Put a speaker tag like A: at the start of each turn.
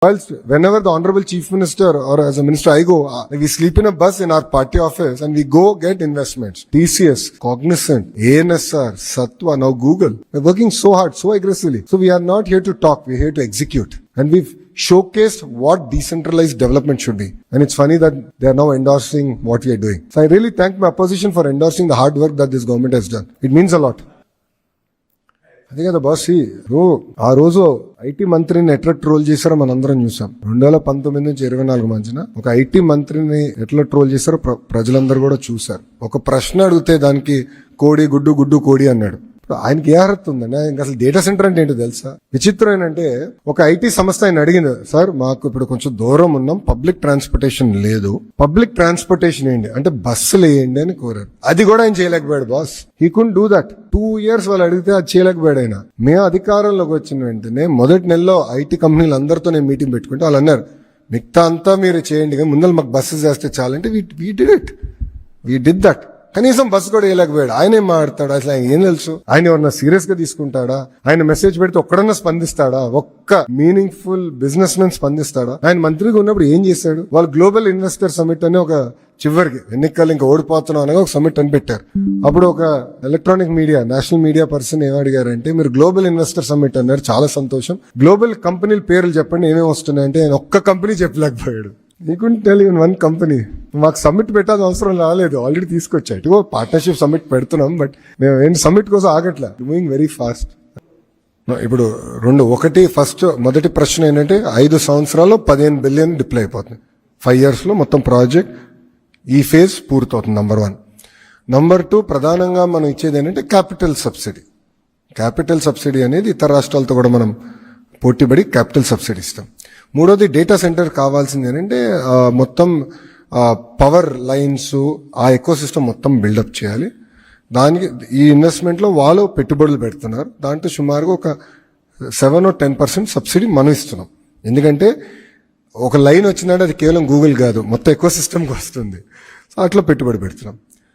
A: Whilst whenever the Honorable Chief Minister or as a minister I go, we sleep in a bus in our party office and we go get investments. TCS, Cognizant, ANSR, Satwa, now Google. We're working so hard, so aggressively. So we are not here to talk, we're here to execute. And we've showcased what decentralized development should be. And it's funny that they are now endorsing what we are doing. So I really thank my opposition for endorsing the hard work that this government has done. It means a lot. అదే కదా boss, ఆ రోజు IT మంత్రిని ఎట్లా troll చేశారో మనందరం చూసాం. 2019 నుంచి 24 మధ్యన ఒక ఐటీ మంత్రిని ఎట్లా ట్రోల్ చేశారో ప్రజలందరూ కూడా చూశారు. ఒక ప్రశ్న అడిగితే దానికి కోడి గుడ్డు గుడ్డు కోడి అన్నాడు. ఆయనకి ఏ అర్హత ఉందండి? ఆయనకి అసలు డేటా సెంటర్ అంటే ఏంటో తెలుసా? విచిత్రం ఏంటంటే ఒక ఐటీ సంస్థ ఆయన అడిగింది, సార్ మాకు ఇప్పుడు కొంచెం దూరం ఉన్నాం, పబ్లిక్ ట్రాన్స్పోర్టేషన్ లేదు, పబ్లిక్ ట్రాన్స్పోర్టేషన్ ఏంటి అంటే బస్సులు వేయండి అని కోరారు. అది కూడా ఆయన చేయలేకపోయాడు boss. He could do that. 2 years వాళ్ళు అడిగితే అది చేయలేకపోయాడు ఆయన. మేము అధికారంలోకి వచ్చిన వెంటనే మొదటి నెలలో ఐటీ కంపెనీలు అందరితో నేను మీటింగ్ పెట్టుకుంటే వాళ్ళు అన్నారు, మిగతా అంతా మీరు చేయండి కానీ ముందర మాకు బస్సెస్ చేస్తే చాలంటే వీ డిడ్ దట్. కనీసం బస్సు కూడా వేయలేకపోయాడు. ఆయన ఏం మాట్లాడతాడు అసలు? ఆయన ఏం తెలుసు? ఆయన ఎవరన్నా సీరియస్ గా తీసుకుంటాడా? ఆయన మెసేజ్ పెడితే ఒక్కడన్నా స్పందిస్తాడా? ఒక్క మీనింగ్ఫుల్ బిజినెస్ మెన్ స్పందిస్తాడా? ఆయన మంత్రిగా ఉన్నప్పుడు ఏం చేశాడు? వాళ్ళు గ్లోబల్ ఇన్వెస్టర్ సమిట్ అని ఒక చివరికి ఎన్నికలు ఇంకా ఓడిపోతున్నాం అనగా ఒక సమిట్ అని పెట్టారు. అప్పుడు ఒక electronic media national media person ఏమడిగారంటే, మీరు గ్లోబల్ ఇన్వెస్టర్ సమిట్ అన్నారు, చాలా సంతోషం, గ్లోబల్ కంపెనీల పేర్లు చెప్పండి ఏమేమి వస్తున్నాయంటే ఆయన ఒక్క కంపెనీ చెప్పలేకపోయాడు. నీకుంటే టెల్ ఈవెన్ వన్ కంపెనీ. మాకు సమ్మిట్ పెట్టాల్సిన అవసరం రాలేదు, ఆల్రెడీ తీసుకొచ్చా. ఇటుగో పార్ట్నర్షిప్ సమ్మిట్ పెడుతున్నాం, బట్ మేము ఏంటి సమ్మిట్ కోసం ఆగట్లా, మూవింగ్ వెరీ ఫాస్ట్. ఇప్పుడు మొదటి ప్రశ్న ఏంటంటే 5 సంవత్సరాల్లో 15 బిలియన్ డిప్లై అయిపోతుంది. 5 years లో మొత్తం ప్రాజెక్ట్ ఈ ఫేజ్ పూర్తవుతుంది. నంబర్ 1. నంబర్ 2, ప్రధానంగా మనం ఇచ్చేది ఏంటంటే క్యాపిటల్ సబ్సిడీ. క్యాపిటల్ సబ్సిడీ అనేది ఇతర రాష్ట్రాలతో కూడా మనం పోటీపడి క్యాపిటల్ సబ్సిడీ ఇస్తాం. 3వది, డేటా సెంటర్ కావాల్సింది ఏంటంటే మొత్తం పవర్ లైన్స్ ఆ ఎకో సిస్టమ్ మొత్తం బిల్డప్ చేయాలి. దానికి ఈ ఇన్వెస్ట్మెంట్లో వాళ్ళు పెట్టుబడులు పెడుతున్నారు. దాంట్లో సుమారుగా ఒక 7 or 10% సబ్సిడీ మనం ఇస్తున్నాం. ఎందుకంటే ఒక లైన్ వచ్చిందంటే అది కేవలం గూగుల్ కాదు, మొత్తం ఎకో సిస్టమ్కి వస్తుంది. సో అట్లా పెట్టుబడి పెడుతున్నాం.